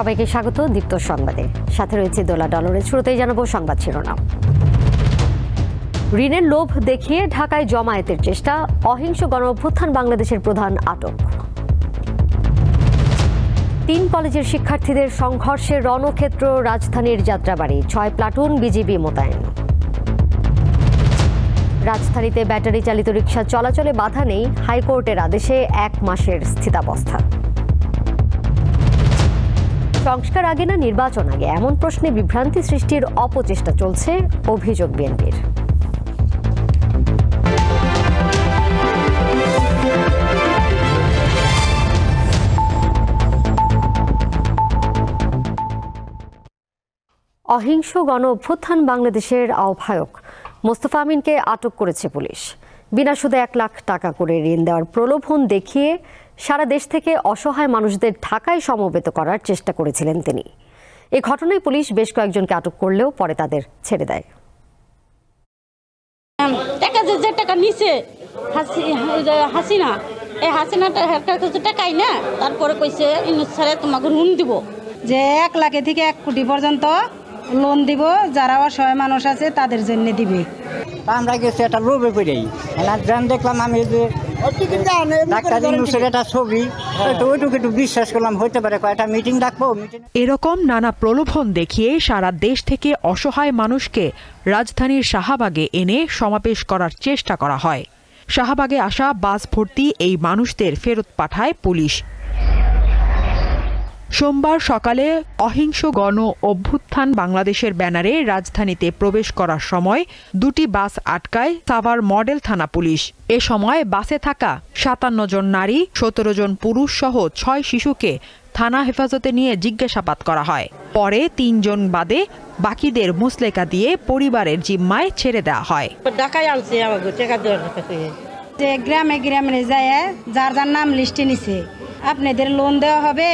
সবাইকে স্বাগত দীপ্ত সংবাদে। সাথে রয়েছে দোলা ডলরের। শুরুতেই জানাবো সংবাদ শিরোনাম। ঋণের লোভ দেখিয়ে ঢাকায় জমায়েতের চেষ্টা, অহিংস গণঅভ্যুত্থান বাংলাদেশের প্রধান আটক। 3 কলেজের শিক্ষার্থীদের সংঘর্ষে রণক্ষেত্র রাজধানীর যাত্রাবাড়ি, 6 প্লাটুন বিজিবি মোতায়েন। রাজধানীতে ব্যাটারি চালিত রিকশা চলাচলে বাধা নেই, হাইকোর্টের আদেশে 1 মাসের স্থিতাবস্থা। সংস্কার আগে না নির্বাচন আগে, এমন প্রশ্নে বিভ্রান্তি সৃষ্টির অপচেষ্টা চলছে, অভিযোগ বিএনপির। অহিংস গণ অভ্যুত্থান বাংলাদেশের আহ্বায়ক মোস্তফা আমিনকে আটক করেছে পুলিশ। বিনা সুদে 1 লাখ টাকা করে ঋণ দেওয়ার প্রলোভন দেখিয়ে সারা দেশ থেকে অসহায় মানুষদের ঢাকায় সমবেত করার চেষ্টা করেছিলেন তিনি। এই ঘটনায় পুলিশ বেশ কয়েকজনকে আটক করলেও পরে তাদের ছেড়ে দেয়। টাকা নিছে হাসিনা, এই হাসিনাটা টাকাই না, তারপরে কইছে ইনুসারে তোমাকে ঋণ দিব, যে 1 লাখ থেকে 1 কোটি পর্যন্ত লোন দিব, যারা অসহায় মানুষ আছে তাদের জন্য দিবে। আমরা গেছি একটা লোভে করেই দেখলাম আমি যে ডাক্তার ইউনুসের একটা ছবি, ওইটুকু একটু বিশ্বাস করলাম হইতে পারে কয়েকটা মিটিং ডাকবো। এরকম নানা প্রলোভন দেখিয়ে সারা দেশ থেকে অসহায় মানুষকে রাজধানীর শাহবাগে এনে সমাবেশ করার চেষ্টা করা হয়। শাহবাগে আসা বাস ভর্তি এই মানুষদের ফেরত পাঠায় পুলিশ। সোমবার সকালে অহিংস গণ অভ্যুত্থান বাংলাদেশের ব্যানারে রাজধানীতে প্রবেশ করার সময় 2টি বাস আটকায় সাভার মডেল থানা পুলিশ। এ সময় বাসে থাকা 57 জন নারী, 17 জন পুরুষ সহ 6 শিশুকে থানা হেফাজতে নিয়ে জিজ্ঞাসাবাদ করা হয়। পরে 3 জন বাদে বাকিদের মুসলেকা দিয়ে পরিবারের জিম্মায় ছেড়ে দেওয়া হয়। যে গ্রামে গ্রামে যায় যার যার নাম লিস্টে নিছে, আপনাদের লোন দেওয়া হবে,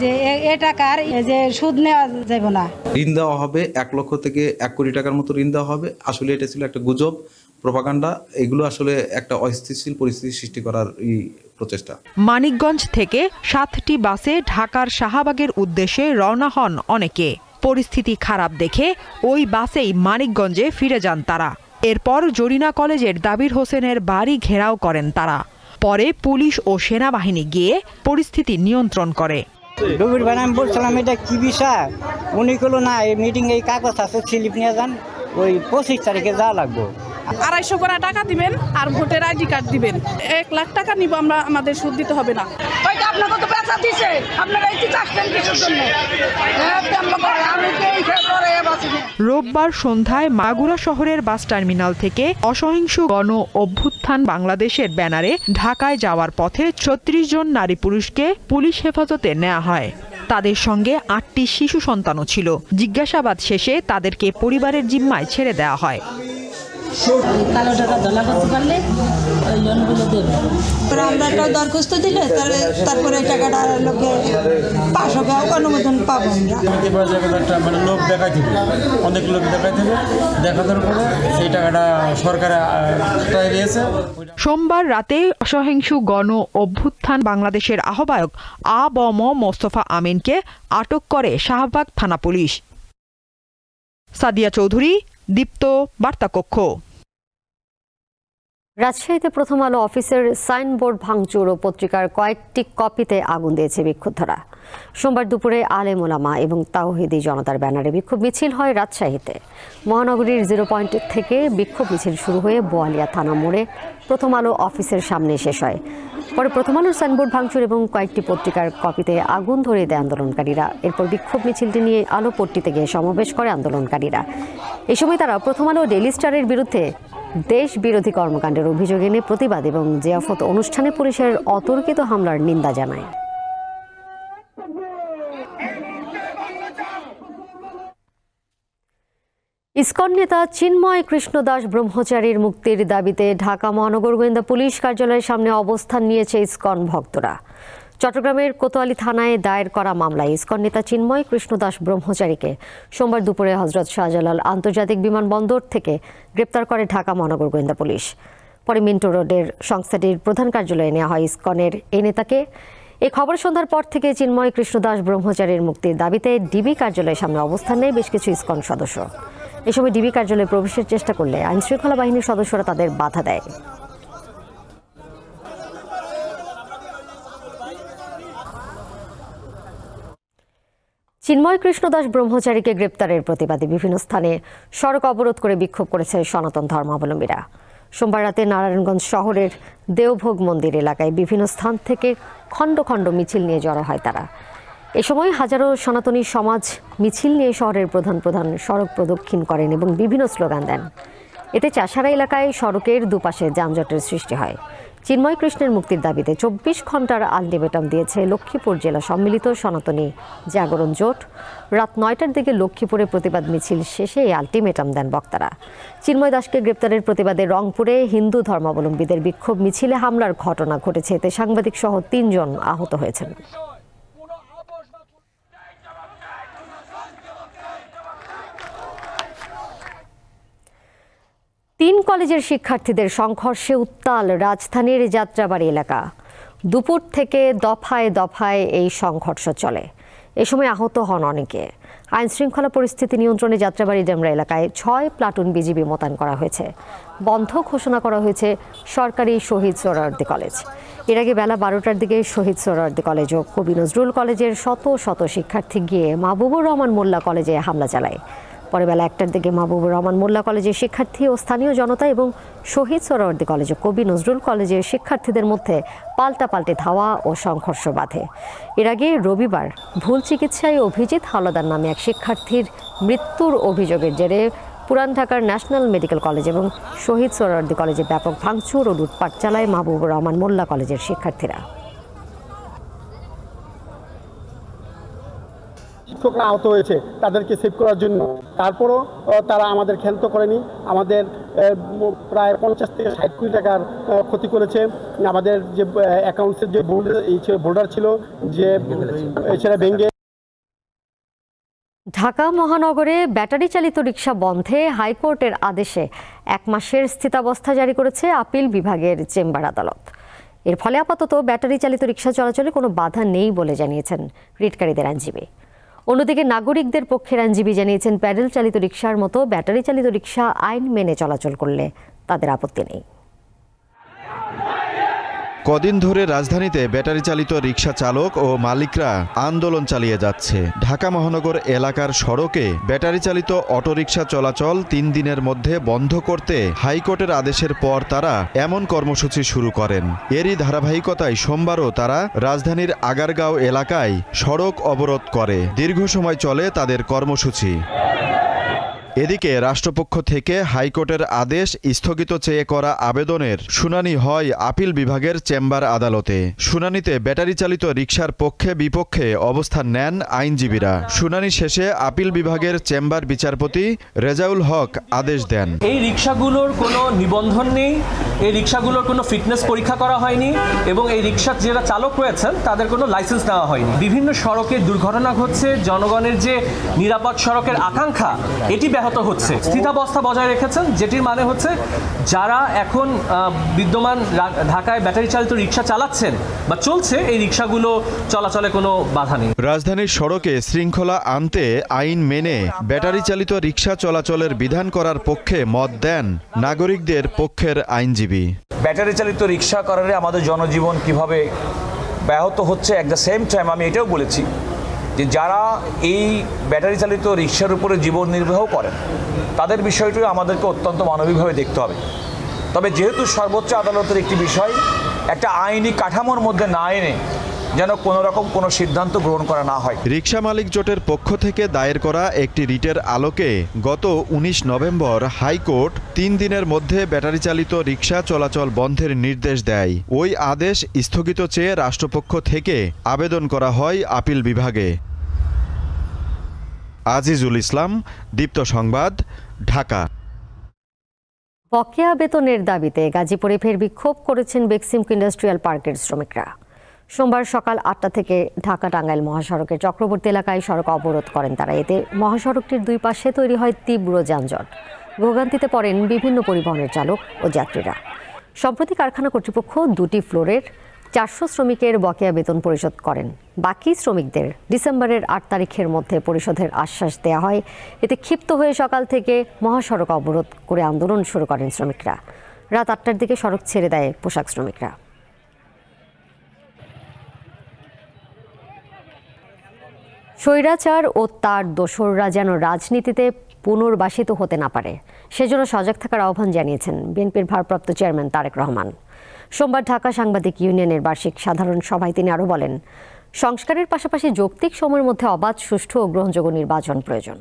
যে এ টাকার যে সুদ নেওয়া যাবে না, ঋণ দেওয়া হবে 1 লক্ষ থেকে 1 কোটি টাকার মতো ঋণ দেওয়া হবে। আসলে এটা ছিল একটা গুজব, প্রপাগান্ডা। এগুলো আসলে একটা অস্থিতিশীল পরিস্থিতি সৃষ্টি করার প্রচেষ্টা। মানিকগঞ্জ থেকে 7টি বাসে ঢাকার শাহবাগের উদ্দেশ্যে রওনা হন অনেকে। পরিস্থিতি খারাপ দেখে ওই বাসেই মানিকগঞ্জে ফিরে যান তারা। এরপর জরিনা কলেজের দাবির হোসেনের বাড়ি ঘেরাও করেন তারা। পরে পুলিশ ও সেনাবাহিনী গিয়ে পরিস্থিতি নিয়ন্ত্রণ করে। ডুবির ভাই আমি বলছিলাম এটা কি বিষয়, উনি কলো না এই মিটিং এই কাগজ আছে, স্লিপ নিয়ে যান, ওই 25 তারিখে যাওয়া লাগবো। 250 করে টাকা দিবেন আর ভোটার আইডি কার্ড দিবেন, 1 লাখ টাকা নিব আমরা, আমাদের সুদ দিতে হবে না। ওইটা আপনাকে তো পেঁচা দিছে, আপনারা এই চাচ্ছেন কিসের জন্য? রোববার সন্ধ্যায় মাগুরা শহরের বাস টার্মিনাল থেকে অসহিংস গণ অভ্যুত্থান বাংলাদেশের ব্যানারে ঢাকায় যাওয়ার পথে 36 জন নারী পুরুষকে পুলিশ হেফাজতে নেওয়া হয়। তাদের সঙ্গে 8টি শিশু সন্তানও ছিল। জিজ্ঞাসাবাদ শেষে তাদেরকে পরিবারের জিম্মায় ছেড়ে দেওয়া হয়। কালো টাকা ধলা করতে পারলে ওই লোনগুলো দেবে। আমরা একটা দরখাস্ত দিলে তারপরে টাকাটা লোকে 500 টাকা অনুমোদন পাবো আমরা। একটা মানে লোক দেখাই থাকবে, অনেক লোক দেখাই থাকবে, দেখানোর পরে সেই টাকাটা সরকারে দিয়েছে। সোমবার রাতে অসহিংস গণ অভ্যুত্থান বাংলাদেশের আহ্বায়ক আ.ব.ম. মোস্তফা আমিনকে আটক করে শাহবাগ থানা পুলিশ। সাদিয়া চৌধুরী, দীপ্ত বার্তাকক্ষ। রাজশাহীতে প্রথম আলো অফিসের সাইনবোর্ড ভাঙচুর ও পত্রিকার কয়েকটি কপিতে আগুন দিয়েছে বিক্ষুব্ধরা। সোমবার দুপুরে আলেম ওলামা এবং তাওহিদি জনতার ব্যানারে বিক্ষোভ মিছিল হয় রাজশাহীতে। মহানগরীর 0 পয়েন্ট থেকে বিক্ষোভ মিছিল শুরু হয়ে বোয়ালিয়া থানা মোড়ে প্রথম আলো অফিসের সামনে শেষ হয়। পরে প্রথম আলোর সাইনবোর্ড ভাঙচুর এবং কয়েকটি পত্রিকার কপিতে আগুন ধরিয়ে দেয় আন্দোলনকারীরা। এরপর বিক্ষোভ মিছিলটি নিয়ে আলোপট্টিতে গিয়ে সমাবেশ করে আন্দোলনকারীরা। এই সময় তারা প্রথম আলো ডেইলি স্টারের বিরুদ্ধে দেশ বিরোধী কর্মকাণ্ডের অভিযোগ এনে প্রতিবাদ এবং জিয়াফত অনুষ্ঠানে পুলিশের অতর্কিত হামলার নিন্দা জানায়। ইসকন নেতা চিন্ময় কৃষ্ণ দাস ব্রহ্মচারীর মুক্তির দাবিতে ঢাকা মহানগর গোয়েন্দা পুলিশ কার্যালয়ের সামনে অবস্থান নিয়েছে ইসকন ভক্তরা। চট্টগ্রামের কোতোয়ালি থানায় দায়ের করা মামলায় ইসকন নেতা চিন্ময় কৃষ্ণ দাস ব্রহ্মচারীকে সোমবার দুপুরে হযরত শাহজালাল আন্তর্জাতিক বিমানবন্দর থেকে গ্রেপ্তার করে ঢাকা মহানগর গোয়েন্দা পুলিশ। পরে মিন্টো রোডের সংস্থাটির প্রধান কার্যালয়ে নেওয়া হয় ইসকনের এই নেতাকে। এই খবর সন্ধ্যার পর থেকে চিন্ময় কৃষ্ণ দাস ব্রহ্মচারীর মুক্তির দাবিতে ডিবি কার্যালয়ের সামনে অবস্থান নেয় বেশ কিছু ইসকন সদস্য। এ সময় ডিবি কার্যালয়ে প্রবেশের চেষ্টা করলে আইনশৃঙ্খলা বাহিনীর সদস্যরা তাদের বাধা দেয়। চিন্ময় কৃষ্ণ দাস ব্রহ্মচারীকে গ্রেপ্তারের প্রতিবাদে বিভিন্ন স্থানে সড়ক অবরোধ করে বিক্ষোভ করেছে সনাতন ধর্মাবলম্বীরা। সোমবার রাতে নারায়ণগঞ্জ শহরের দেওভোগ মন্দির এলাকায় বিভিন্ন স্থান থেকে খণ্ড খণ্ড মিছিল নিয়ে জড়ো হয় তারা। এ সময় হাজারো সনাতনী সমাজ মিছিল নিয়ে শহরের প্রধান প্রধান সড়ক প্রদক্ষিণ করেন এবং বিভিন্ন স্লোগান দেন। এতে চাষারা এলাকায় সড়কের দুপাশে যানজটের সৃষ্টি হয়। চিন্ময় কৃষ্ণের মুক্তির দাবিতে 24 ঘন্টার আলটিমেটাম দিয়েছে লক্ষ্মীপুর জেলা সম্মিলিত সনাতনী জাগরণ জোট। রাত 9টার দিকে লক্ষ্মীপুরে প্রতিবাদ মিছিল শেষে এই আলটিমেটাম দেন বক্তারা। চিন্ময় দাসকে গ্রেপ্তারের প্রতিবাদে রংপুরে হিন্দু ধর্মাবলম্বীদের বিক্ষোভ মিছিলে হামলার ঘটনা ঘটেছে। এতে সাংবাদিক সহ 3 জন আহত হয়েছেন। তিন কলেজের শিক্ষার্থীদের সংঘর্ষে উত্তাল রাজধানীর যাত্রাবাড়ি এলাকা। দুপুর থেকে দফায় দফায় এই সংঘর্ষ চলে। এ সময় আহত হন অনেকে। আইনশৃঙ্খলা পরিস্থিতি নিয়ন্ত্রণে যাত্রাবাড়ি ডেমরা এলাকায় 6 প্লাটুন বিজিবি মোতায়েন করা হয়েছে। বন্ধ ঘোষণা করা হয়েছে সরকারি শহীদ সোহরাওয়ার্দী কলেজ। এর আগে বেলা 12টার দিকে শহীদ সোহরাওয়ার্দী কলেজ ও কবি নজরুল কলেজের শত শত শিক্ষার্থী গিয়ে মাহবুবুর রহমান মোল্লা কলেজে হামলা চালায়। পরে বেলা 1টার দিকে মাহবুবুর রহমান মোল্লা কলেজের শিক্ষার্থী ও স্থানীয় জনতা এবং শহীদ সোহরাওয়ার্দী কলেজ ও কবি নজরুল কলেজের শিক্ষার্থীদের মধ্যে পাল্টাপাল্টি ধাওয়া ও সংঘর্ষ বাধে। এর আগে রবিবার ভুল চিকিৎসায় অভিজিৎ হাওলাদার নামে এক শিক্ষার্থীর মৃত্যুর অভিযোগের জেরে পুরান ঢাকার ন্যাশনাল মেডিকেল কলেজ এবং শহীদ সোহরাওয়ার্দী কলেজে ব্যাপক ভাঙচুর ও লুটপাট চালায় মাহবুবুর রহমান মোল্লা কলেজের শিক্ষার্থীরা। শিক্ষকরা আহত হয়েছে, তাদেরকে সেভ করার জন্য। তারপরও তারা আমাদের ক্ষান্ত করেনি। আমাদের প্রায় 50 থেকে 60 কোটি টাকার ক্ষতি করেছে। আমাদের যে অ্যাকাউন্টসের যে বোর্ডার ছিল যে সেটা ভেঙে। ঢাকা মহানগরে ব্যাটারি চালিত রিকশা বন্ধে হাইকোর্টের আদেশে 1 মাসের স্থিতাবস্থা জারি করেছে আপিল বিভাগের চেম্বার আদালত। এর ফলে আপাতত ব্যাটারি চালিত রিকশা চলাচলে কোনো বাধা নেই বলে জানিয়েছেন রিটকারীদের আইনজীবী। অন্যদিকে নাগরিকদের পক্ষের আইনজীবী জানিয়েছেন প্যাডেল চালিত রিকশার মতো ব্যাটারি চালিত রিকশা আইন মেনে চলাচল করলে তাদের আপত্তি নেই। কদিন ধরে রাজধানীতে ব্যাটারি চালিত রিকশা চালক ও মালিকরা আন্দোলন চালিয়ে যাচ্ছে। ঢাকা মহানগর এলাকার সড়কে ব্যাটারি চালিত অটোরিকশা চলাচল 3 দিনের মধ্যে বন্ধ করতে হাইকোর্টের আদেশের পর তারা এমন কর্মসূচি শুরু করেন। এরই ধারাবাহিকতায় সোমবারও তারা রাজধানীর আগারগাঁও এলাকায় সড়ক অবরোধ করে। দীর্ঘ সময় চলে তাদের কর্মসূচি। এদিকে রাষ্ট্রপক্ষ থেকে হাইকোর্টের আদেশ স্থগিত চেয়ে করা আবেদনের শুনানি হয় আপিল বিভাগের চেম্বার আদালতে। শুনানিতে ব্যাটারি চালিত রিকশার পক্ষে বিপক্ষে অবস্থান নেন আইনজীবীরা। শুনানি শেষে আপিল বিভাগের চেম্বার বিচারপতি রেজাউল হক আদেশ দেন, এই রিকশাগুলোর কোনো নিবন্ধন নেই, এই রিকশাগুলোর কোনো ফিটনেস পরীক্ষা করা হয়নি এবং এই রিকশার যারা চালক রয়েছেন তাদের কোনো লাইসেন্স নেওয়া হয়নি। বিভিন্ন সড়কে দুর্ঘটনা ঘটছে, জনগণের যে নিরাপদ সড়কের আকাঙ্ক্ষা এটি ব্যাহত হচ্ছে। স্থিতাবস্থা বজায় রেখেছেন, যেটির মানে হচ্ছে যারা এখন বিদ্যমান ঢাকায় ব্যাটারি চালিত রিকশা চালাচ্ছেন বা চলছে, এই রিকশাগুলো চলাচলে কোনো বাধা নেই। রাজধানীর সড়কে শৃঙ্খলা আনতে আইন মেনে ব্যাটারি চালিত রিকশা চলাচলের বিধান করার পক্ষে মত দেন নাগরিকদের পক্ষের আইনজীবী। ব্যাটারি চালিত রিকশা কারণে আমাদের জনজীবন কিভাবে ব্যাহত হচ্ছে, অ্যাট দ্য সেম টাইম আমি এটাও বলেছি যে যারা এই ব্যাটারি চালিত রিকশার উপরে জীবন নির্বাহ করেন তাদের বিষয়টিও আমাদেরকে অত্যন্ত মানবিকভাবে দেখতে হবে। তবে যেহেতু সর্বোচ্চ আদালতের একটি বিষয়, একটা আইনি কাঠামোর মধ্যে না এনে যেন কোনো রকম কোনো সিদ্ধান্ত গ্রহণ করা না হয়। রিকশা মালিক জোটের পক্ষ থেকে দায়ের করা একটি রিটের আলোকে গত 19 নভেম্বর হাইকোর্ট 3 দিনের মধ্যে ব্যাটারি চালিত রিকশা চলাচল বন্ধের নির্দেশ দেয়। ওই আদেশ স্থগিত চেয়ে রাষ্ট্রপক্ষ থেকে আবেদন করা হয় আপিল বিভাগে। আজিজুল ইসলাম, দীপ্ত সংবাদ, ঢাকা। বকেয়া বেতনের দাবিতে গাজীপুরে ফের বিক্ষোভ করেছেন বেক্সিমকো ইন্ডাস্ট্রিয়াল পার্কের শ্রমিকরা। সোমবার সকাল 8টা থেকে ঢাকা টাঙ্গাইল মহাসড়কের চক্রবর্তী এলাকায় সড়ক অবরোধ করেন তারা। এতে মহাসড়কটির 2 পাশে তৈরি হয় তীব্র যানজট। ভোগান্তিতে পড়েন বিভিন্ন পরিবহনের চালক ও যাত্রীরা। সম্প্রতি কারখানা কর্তৃপক্ষ 2টি ফ্লোরের 400 শ্রমিকের বকেয়া বেতন পরিশোধ করেন। বাকি শ্রমিকদের ডিসেম্বরের 8 তারিখের মধ্যে পরিশোধের আশ্বাস দেওয়া হয়। এতে ক্ষিপ্ত হয়ে সকাল থেকে মহাসড়ক অবরোধ করে আন্দোলন শুরু করেন শ্রমিকরা। রাত 8টার দিকে সড়ক ছেড়ে দেয় পোশাক শ্রমিকরা। স্বৈরাচার ও তার দোসররা যেন রাজনীতিতে পুনর্বাসিত হতে না পারে, সেজন্য সজাগ থাকার আহ্বান জানিয়েছেন বিএনপির ভারপ্রাপ্ত চেয়ারম্যান তারেক রহমান। সোমবার ঢাকা সাংবাদিক ইউনিয়নের বার্ষিক সাধারণ সভায় তিনি আরও বলেন, সংস্কারের পাশাপাশি যৌক্তিক সময়ের মধ্যে অবাধ, সুষ্ঠু ও গ্রহণযোগ্য নির্বাচন প্রয়োজন।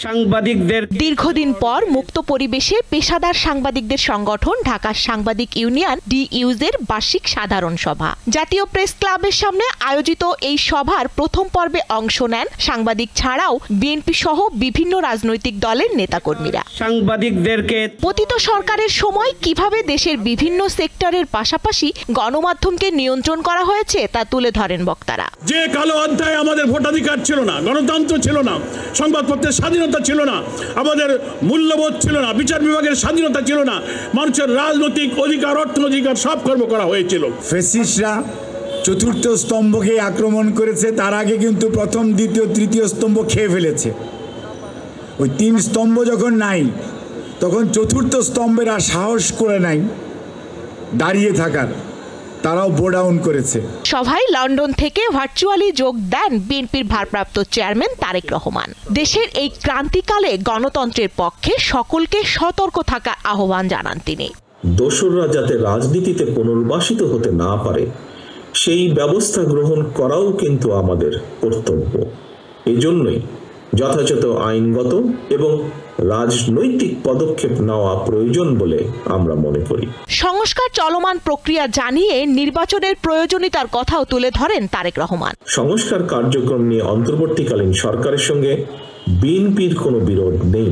সাংবাদিকদের দীর্ঘদিন পর মুক্ত পরিবেশে পেশাদার সাংবাদিকদের সংগঠন ঢাকা সাংবাদিক ইউনিয়ন ডিইউজের বার্ষিক সাধারণ সভা। জাতীয় প্রেস ক্লাবের সামনে আয়োজিত এই সভার প্রথম পর্বে অংশ নেন সাংবাদিক ছাড়াও বিএনপি সহ বিভিন্ন রাজনৈতিক দলের নেতাকর্মীরা। সাংবাদিকদেরকে পতিত সরকারের সময় কিভাবে দেশের বিভিন্ন সেক্টরের পাশাপাশি গণমাধ্যমকে নিয়ন্ত্রণ করা হয়েছে তা তুলে ধরেন বক্তারা। যে কালো অধ্যায়ে আমাদের ভোটাধিকার ছিল না, গণতন্ত্র ছিল না, সংবাদপত্রের স্বাধীনতা ছিল না, আমাদের মূল্যবোধ ছিল না, বিচার বিভাগের স্বাধীনতা ছিল না, মানুষের রাজনৈতিক অধিকার, অর্থনৈতিক সব কর্ম করা হয়েছিল। ফ্যাসিস্টরা চতুর্থ স্তম্ভকে আক্রমণ করেছে, তার আগে কিন্তু প্রথম, দ্বিতীয়, তৃতীয় স্তম্ভ খেয়ে ফেলেছে। ওই 3 স্তম্ভ যখন নাই, তখন চতুর্থ স্তম্ভের আর সাহস করে নাই দাঁড়িয়ে থাকার, তারাও বোডাউন করেছে। সভায় লন্ডন থেকে ভার্চুয়ালি যোগ দেন বিএনপির ভারপ্রাপ্ত চেয়ারম্যান তারেক রহমান। দেশের এই ক্রান্তিকালে গণতন্ত্রের পক্ষে সকলকে সতর্ক থাকার আহ্বান জানান তিনি। দোসররা যাতে রাজনীতিতে পুনর্বাসিত হতে না পারে সেই ব্যবস্থা গ্রহণ করাও কিন্তু আমাদের কর্তব্য। এজন্যই যথাযথ আইনগত এবং রাজনৈতিক পদক্ষেপ নেওয়া প্রয়োজন বলে আমরা মনে করি। সংস্কার চলমান প্রক্রিয়া জানিয়ে নির্বাচনের প্রয়োজনীয়তার কথাও তুলে ধরেন তারেক রহমান। সংস্কার কার্যক্রম নিয়ে অন্তর্বর্তীকালীন সরকারের সঙ্গে বিএনপির কোনো বিরোধ নেই।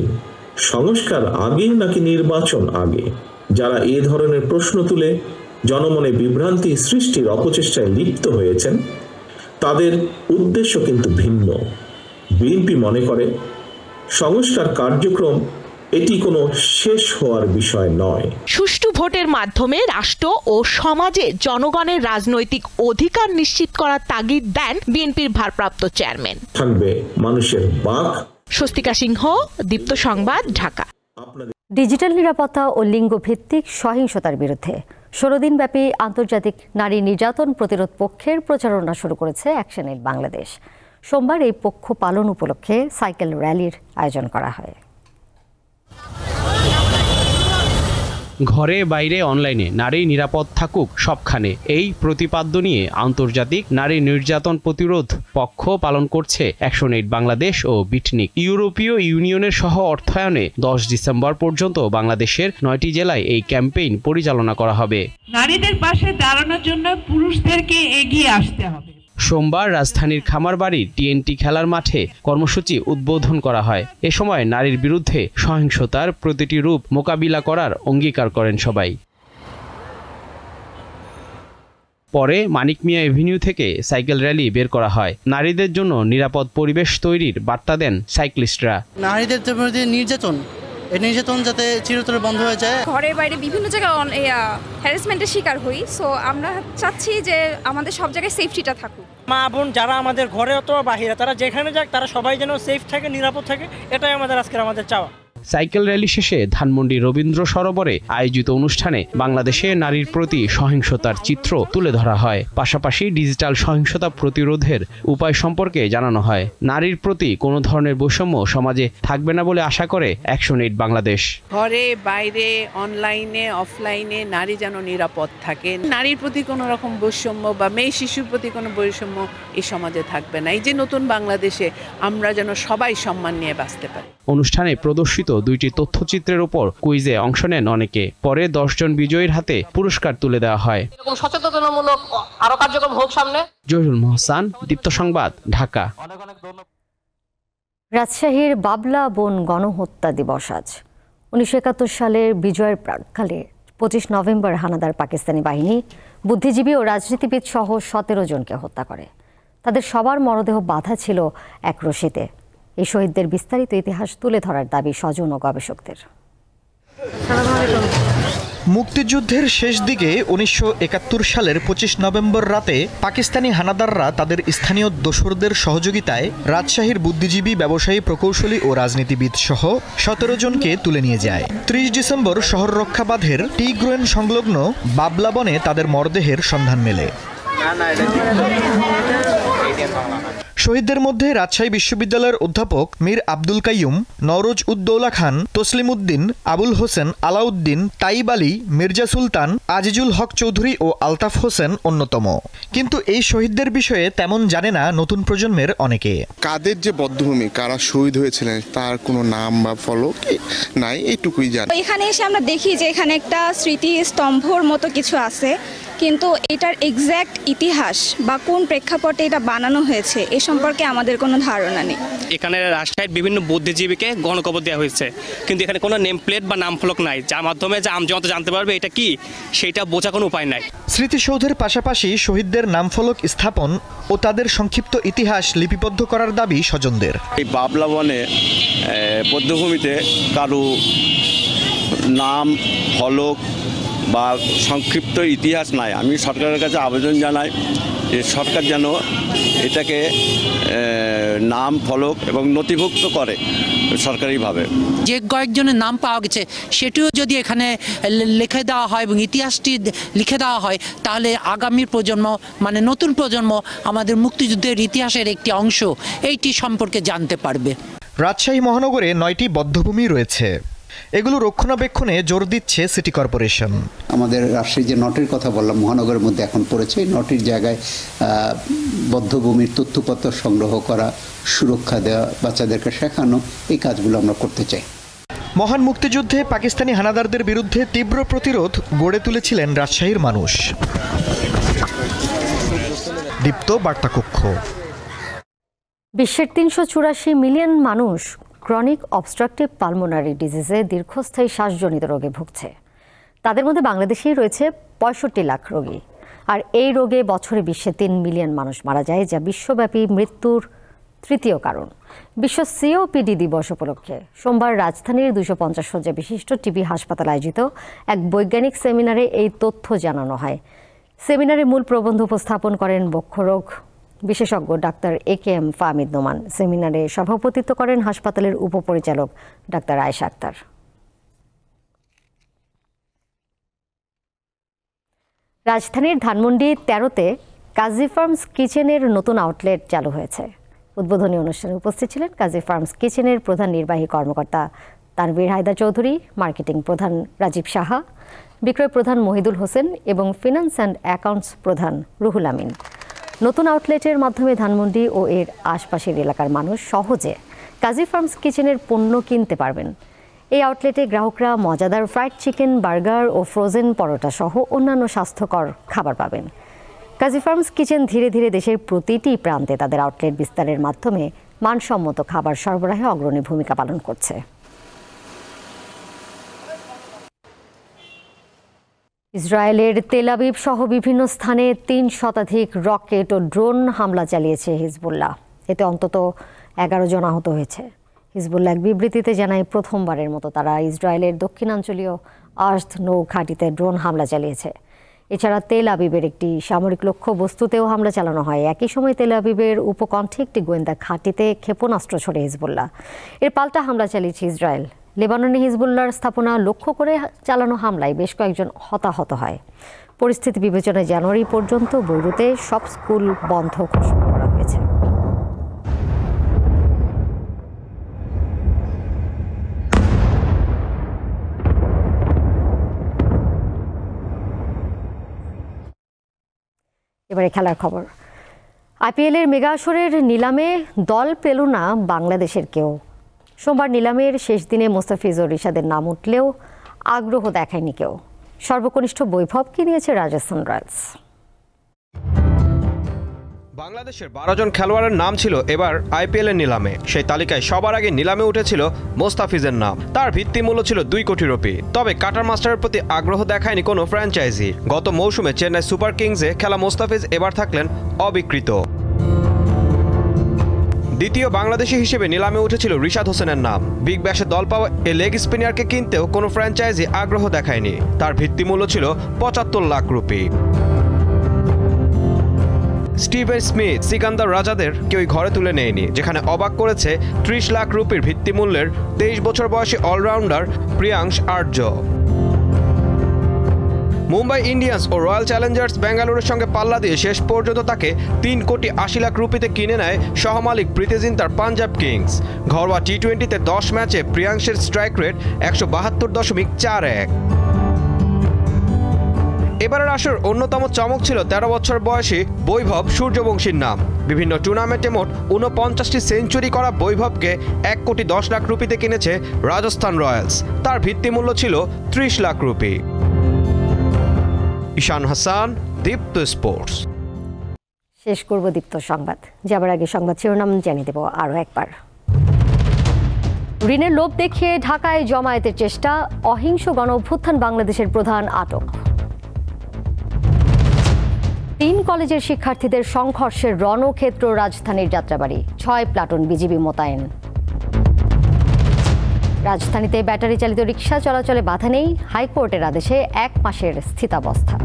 সংস্কার আগে নাকি নির্বাচন আগে, যারা এ ধরনের প্রশ্ন তুলে জনমনে বিভ্রান্তি সৃষ্টির অপচেষ্টায় লিপ্ত হয়েছেন তাদের উদ্দেশ্য কিন্তু ভিন্ন। বিএনপি মনে করে সংস্কার কার্যক্রম এটি কোনো শেষ হওয়ার বিষয় নয়। সুষ্ঠু ভোটের মাধ্যমে রাষ্ট্র ও সমাজে জনগণের রাজনৈতিক অধিকার নিশ্চিত করার তাগিদ দেন বিএনপির ভারপ্রাপ্ত চেয়ারম্যান। থাকবে মানুষের বাক। স্বস্তিকা সিংহ, দীপ্ত সংবাদ, ঢাকা। ডিজিটাল নিরাপত্তা ও লিঙ্গভিত্তিক সহিংসতার বিরুদ্ধে 16 দিনব্যাপী আন্তর্জাতিক নারী নির্যাতন প্রতিরোধ পক্ষের প্রচারণা শুরু করেছে অ্যাকশন এইড বাংলাদেশ। সোমবার এই পক্ষ পালন উপলক্ষে সাইকেল র্যালির আয়োজন করা হয়। ঘরে বাইরে অনলাইনে নারী নিরাপদ থাকুক সবখানে, এই প্রতিপাদ্য নিয়ে আন্তর্জাতিক নারী নির্যাতন প্রতিরোধ পক্ষ পালন করছে অ্যাকশন এইড বাংলাদেশ ও বিটনিক। ইউরোপীয় ইউনিয়নের সহ অর্থায়নে 10 ডিসেম্বর পর্যন্ত বাংলাদেশের 9টি জেলায় এই ক্যাম্পেইন পরিচালনা করা হবে। নারীদের পাশে দাঁড়ানোর জন্য পুরুষদেরকে এগিয়ে আসতে হবে। সোমবার রাজধানীর খামারবাড়ির টিএনটি খেলার মাঠে কর্মসূচি উদ্বোধন করা হয়। এ সময় নারীর বিরুদ্ধে সহিংসতার প্রতিটি রূপ মোকাবিলা করার অঙ্গীকার করেন সবাই। পরে মানিক মিয়া এভিনিউ থেকে সাইকেল র্যালি বের করা হয়। নারীদের জন্য নিরাপদ পরিবেশ তৈরির বার্তা দেন সাইক্লিস্টরা। নারীদের প্রতি নির্যাতন, এই নির্যাতন যাতে চিরতরে বন্ধ হয়ে যায়। ঘরে বাইরে বিভিন্ন জায়গায় হ্যারাসমেন্টের শিকার হই, সো আমরা চাচ্ছি যে আমাদের সব জায়গায় সেফটিটা থাকুক। মা বোন যারা আমাদের ঘরে অথবা বাহিরে, তারা যেখানে যাক তারা সবাই যেন সেফ থাকে, নিরাপদ থাকে, এটাই আমাদের চাওয়া। সাইকেল র্যালি শেষে ধানমন্ডি রবীন্দ্র সরোবরে আয়োজিত অনুষ্ঠানে বাংলাদেশে নারীর প্রতি সহিংসতার চিত্র তুলে ধরা হয়। পাশাপাশি ডিজিটাল সহিংসতা প্রতিরোধের উপায় সম্পর্কে জানানো হয়। নারীর প্রতি কোনো ধরনের বৈষম্য সমাজে থাকবে না বলে আশা করে অ্যাকশন এইড বাংলাদেশ। ঘরে বাইরে অনলাইনে অফলাইনে নারী যেন নিরাপদ থাকে, নারীর প্রতি কোনো রকম বৈষম্য বা মেয়ে শিশুর প্রতি কোনো বৈষম্য এই সমাজে থাকবে না। এই যে নতুন বাংলাদেশে আমরা যেন সবাই সম্মান নিয়ে বাঁচতে পারি। অনুষ্ঠানে প্রদর্শিত 2টি তথ্যচিত্রের উপর কুইজে অংশ নেন অনেকে। পরে 10 জন বিজয়ীর হাতে পুরস্কার তুলে দেওয়া হয়। সচেতনতামূলক আরো কার্যক্রম হোক সামনে। জহিরুল মোহসান, দীপ্ত সংবাদ, ঢাকা। রাজশাহীর বাবলা বন গণহত্যা দিবস আজ। 1971 সালের বিজয়ের প্রাক্কালে 25 নভেম্বর হানাদার পাকিস্তানি বাহিনী বুদ্ধিজীবী ও রাজনীতিবিদ সহ 17 জনকে হত্যা করে। তাদের সবার মরদেহ বাঁধা ছিল এক রশিতে। এই শহীদদের বিস্তারিত ইতিহাস তুলে ধরার দাবি স্বজন ও গবেষকদের। মুক্তিযুদ্ধের শেষ দিকে ১৯৭১ সালের ২৫ নভেম্বর রাতে পাকিস্তানি হানাদাররা তাদের স্থানীয় দোসরদের সহযোগিতায় রাজশাহীর বুদ্ধিজীবী, ব্যবসায়ী, প্রকৌশলী ও রাজনীতিবিদ সহ ১৭ জনকে তুলে নিয়ে যায়। ৩০ ডিসেম্বর শহর রক্ষা বাঁধের টি গ্রোয়েন সংলগ্ন বাবলা বনে তাদের মরদেহের সন্ধান মেলে। শহীদদের মধ্যে রাজশাহী বিশ্ববিদ্যালয়ের অধ্যাপক মীর আব্দুল কাইয়ুম, নওরোজ উদ্দৌলা খান, তসলিম উদ্দিন, আবুল হোসেন, আলাউদ্দিন, তাইব আলী, মির্জা সুলতান, আজিজুল হক চৌধুরী ও আলতাফ হোসেন অন্যতম। কিন্তু এই শহীদদের বিষয়ে তেমন জানে না নতুন প্রজন্মের অনেকে। কাদের যে বদ্ধভূমি, কারা শহীদ হয়েছিলেন তার কোনো নাম বা ফলক নাই, এইটুকুই জানি। এখানে এসে আমরা দেখি যে এখানে একটা স্মৃতি স্তম্ভর মতো কিছু আছে, কিন্তু এটার এক্স্যাক্ট ইতিহাস বা কোন প্রেক্ষাপটে এটা বানানো হয়েছে এ সম্পর্কে আমাদের কোনো ধারণা নেই। এখানে রাজশাহীর বিভিন্ন বুদ্ধিজীবীকে গণকবর দেওয়া হয়েছে, কিন্তু এখানে কোনো নেম প্লেট বা নাম ফলক নাই, যার মাধ্যমে যে আমজনতা জানতে পারবে এটা কি, সেটা বোঝা কোনো উপায় নাই। স্মৃতিসৌধের পাশাপাশি শহীদদের নামফলক স্থাপন ও তাদের সংক্ষিপ্ত ইতিহাস লিপিবদ্ধ করার দাবি স্বজনদের। এই বাবলা বনে বধ্যভূমিতে কারো নাম ফলক বা সংক্ষিপ্ত ইতিহাস নাই। আমি সরকারের কাছে আবেদন জানাই যে সরকার যেন এটাকে নাম ফলক এবং নথিভুক্ত করে সরকারিভাবে। যে কয়েকজনের নাম পাওয়া গেছে সেটিও যদি এখানে লিখে দেওয়া হয় এবং ইতিহাসটি লিখে দেওয়া হয়, তাহলে আগামী প্রজন্ম মানে নতুন প্রজন্ম আমাদের মুক্তিযুদ্ধের ইতিহাসের একটি অংশ এইটি সম্পর্কে জানতে পারবে। রাজশাহী মহানগরে ৯টি বধ্যভূমি রয়েছে। এগুলো রক্ষণাবেক্ষণে জোর দিচ্ছে সিটি কর্পোরেশন। আমাদের রাজশাহী যে নটির কথা বললাম মহানগরের মধ্যে এখন পড়েছে, এই নটির জায়গায় বধ্যভূমির তথ্যপত্র সংগ্রহ করা, সুরক্ষা দেওয়া, বাচ্চাদেরকে শেখানো, এই কাজগুলো আমরা করতে চাই। মহান মুক্তিযুদ্ধে পাকিস্তানি হানাদারদের বিরুদ্ধে তীব্র প্রতিরোধ গড়ে তুলেছিলেন রাজশাহীর মানুষ। দীপ্ত বার্তাকক্ষ। বিশ্বের ৩৮৪ মিলিয়ন মানুষ ক্রনিক অবস্ট্রাকটিভ পালমোনারি ডিজিজে দীর্ঘস্থায়ী শ্বাসজনিত রোগে ভুগছে। তাদের মধ্যে বাংলাদেশেই রয়েছে ৬৫ লাখ রোগী। আর এই রোগে বছরে বিশ্বে ৩ মিলিয়ন মানুষ মারা যায়, যা বিশ্বব্যাপী মৃত্যুর তৃতীয় কারণ। বিশ্ব সিওপিডি দিবস উপলক্ষে সোমবার রাজধানীর ২৫০ শয্যা বিশিষ্ট টিবি হাসপাতাল আয়োজিত এক বৈজ্ঞানিক সেমিনারে এই তথ্য জানানো হয়। সেমিনারে মূল প্রবন্ধ উপস্থাপন করেন বক্ষরোগ বিশেষজ্ঞ ডাক্তার AKM ফাহমিদ নোমান। সেমিনারে সভাপতিত্ব করেন হাসপাতালের উপপরিচালক ডাক্তার আয়েশা আক্তার। রাজধানীর ধানমন্ডি ১৩তে কাজী ফার্মস কিচেনের নতুন আউটলেট চালু হয়েছে। উদ্বোধনী অনুষ্ঠানে উপস্থিত ছিলেন কাজী ফার্মস কিচেনের প্রধান নির্বাহী কর্মকর্তা তানভীর হায়দার চৌধুরী, মার্কেটিং প্রধান রাজীব সাহা, বিক্রয় প্রধান মহিদুল হোসেন এবং ফিনান্স অ্যান্ড অ্যাকাউন্টস প্রধান রুহুল আমিন। নতুন আউটলেটের মাধ্যমে ধানমন্ডি ও এর আশপাশের এলাকার মানুষ সহজে কাজী ফার্মস কিচেনের পণ্য কিনতে পারবেন। এই আউটলেটে গ্রাহকরা মজাদার ফ্রাইড চিকেন, বার্গার ও ফ্রোজেন পরোটা সহ অন্যান্য স্বাস্থ্যকর খাবার পাবেন। কাজী ফার্মস কিচেন ধীরে ধীরে দেশের প্রতিটি প্রান্তে তাদের আউটলেট বিস্তারের মাধ্যমে মানসম্মত খাবার সরবরাহে অগ্রণী ভূমিকা পালন করছে। ইসরায়েলের তেল আবিব সহ বিভিন্ন স্থানে ৩ শতাধিক রকেট ও ড্রোন হামলা চালিয়েছে হিজবুল্লাহ। এতে অন্তত ১১ জন আহত হয়েছে। হিজবুল্লাহ এক বিবৃতিতে জানায়, প্রথমবারের মতো তারা ইসরায়েলের দক্ষিণাঞ্চলীয় আর্থ নৌ ঘাঁটিতে ড্রোন হামলা চালিয়েছে। এছাড়া তেল আবিবের একটি সামরিক লক্ষ্যবস্তুতেও হামলা চালানো হয়। একই সময় তেল আবিবের উপকণ্ঠে একটি গোয়েন্দা ঘাঁটিতে ক্ষেপণাস্ত্র ছোড়ে হিজবুল্লাহ। এর পাল্টা হামলা চালিয়েছে ইসরায়েল। লেবাননে হিজবুল্লাহর স্থাপনা লক্ষ্য করে চালানো হামলায় বেশ কয়েকজন হতাহত হয়। পরিস্থিতি বিবেচনায় জানুয়ারি পর্যন্ত বৈরুতে সব স্কুল বন্ধ ঘোষণা করা হয়েছে। এবারে খেলার খবর। IPL-এর মেগা আসরের নিলামে দল পেল না বাংলাদেশের কেউ। সোমবার নিলামের শেষ দিনে মোস্তাফিজ ও রিশাদের নাম উঠলেও আগ্রহ দেখায়নি কেউ। সর্বকনিষ্ঠ বৈভবকে নিয়েছে রাজস্থান রয়্যালস। বাংলাদেশের ১২ জন খেলোয়াড়ের নাম ছিল এবার IPL-এর নিলামে। সেই তালিকায় সবার আগে নিলামে উঠেছিল মোস্তাফিজের নাম। তার ভিত্তিমূল্য ছিল ২ কোটি রুপি। তবে কাটার মাস্টারের প্রতি আগ্রহ দেখায়নি কোনো ফ্র্যাঞ্চাইজি। গত মৌসুমে চেন্নাই সুপার কিংসে খেলা মোস্তাফিজ এবার থাকলেন অবিকৃত। দ্বিতীয় বাংলাদেশি হিসেবে নিলামে উঠেছিল রিশাদ হোসেনের নাম। বিগ ব্যাশে দল পাওয়া এই লেগ স্পিনারকে কিনতেও কোনো ফ্র্যাঞ্চাইজি আগ্রহ দেখায়নি। তার ভিত্তিমূল্য ছিল ৭৫ lakh rupee. Steven Smith, Sikandar রাজাদের কেউই ঘরে তুলে নেয়নি, যেখানে অবাক করেছে ৩০ লাখ রুপির ভিত্তিমূল্যের ২৩ বছর বয়সী অলরাউন্ডার প্রিয়াংশ আর্য। মুম্বাই ইন্ডিয়ান্স ও রয়্যাল চ্যালেঞ্জার্স বেঙ্গালুরুর সঙ্গে পাল্লা দিয়ে শেষ পর্যন্ত তাকে ৩ কোটি ৮০ লাখ রুপিতে কিনে নেয় সহমালিক প্রীতি জিন্তার পাঞ্জাব কিংস। ঘরোয়া টি-20তে ১০ ম্যাচে প্রিয়াংশের স্ট্রাইক রেট ১৭২.৪১। এবারের আসর অন্যতম চমক ছিল ১৩ বছর বয়সী বৈভব সূর্যবংশীর নাম। বিভিন্ন টুর্নামেন্টে মোট ৪৯টি সেঞ্চুরি করা বৈভবকে ১ কোটি ১০ লাখ রুপিতে কিনেছে রাজস্থান রয়্যালস। তার ভিত্তিমূল্য ছিল ৩০ লাখ রুপি। ঈশান হাসান, দীপ্ত স্পোর্টস। শেষ করব দীপ্ত সংবাদ, যাবার আগে সংবাদ শিরোনাম জানিয়ে দেব আরও একবার। ঋণের লোভ দেখিয়ে ঢাকায় জমায়েতের চেষ্টা, অহিংস গণঅভ্যুত্থান বাংলাদেশের প্রধান আটক। ৩ কলেজের শিক্ষার্থীদের সংঘর্ষের রণক্ষেত্র রাজধানীর যাত্রাবাড়ি, ৬ প্লাটুন বিজিবি মোতায়েন। রাজধানীতে ব্যাটারি চালিত রিকশা চলাচলে বাধা নেই, হাইকোর্টের আদেশে ১ মাসের স্থিতাবস্থা।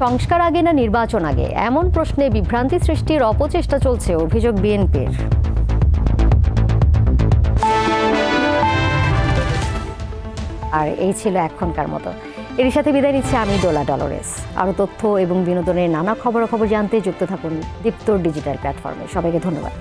সংস্কার আগে না নির্বাচন আগে, এমন প্রশ্নে বিভ্রান্তি সৃষ্টির অপচেষ্টা চলছে, অভিযোগ বিএনপির। আর এই ছিল এখনকার মতো। এর সাথে বিদায় নিচ্ছে আমি ডোলা ডলরেস। আরও তথ্য এবং বিনোদনের নানা খবরাখবর জানতে যুক্ত থাকুন দীপ্তর ডিজিটাল প্ল্যাটফর্মে। সবাইকে ধন্যবাদ।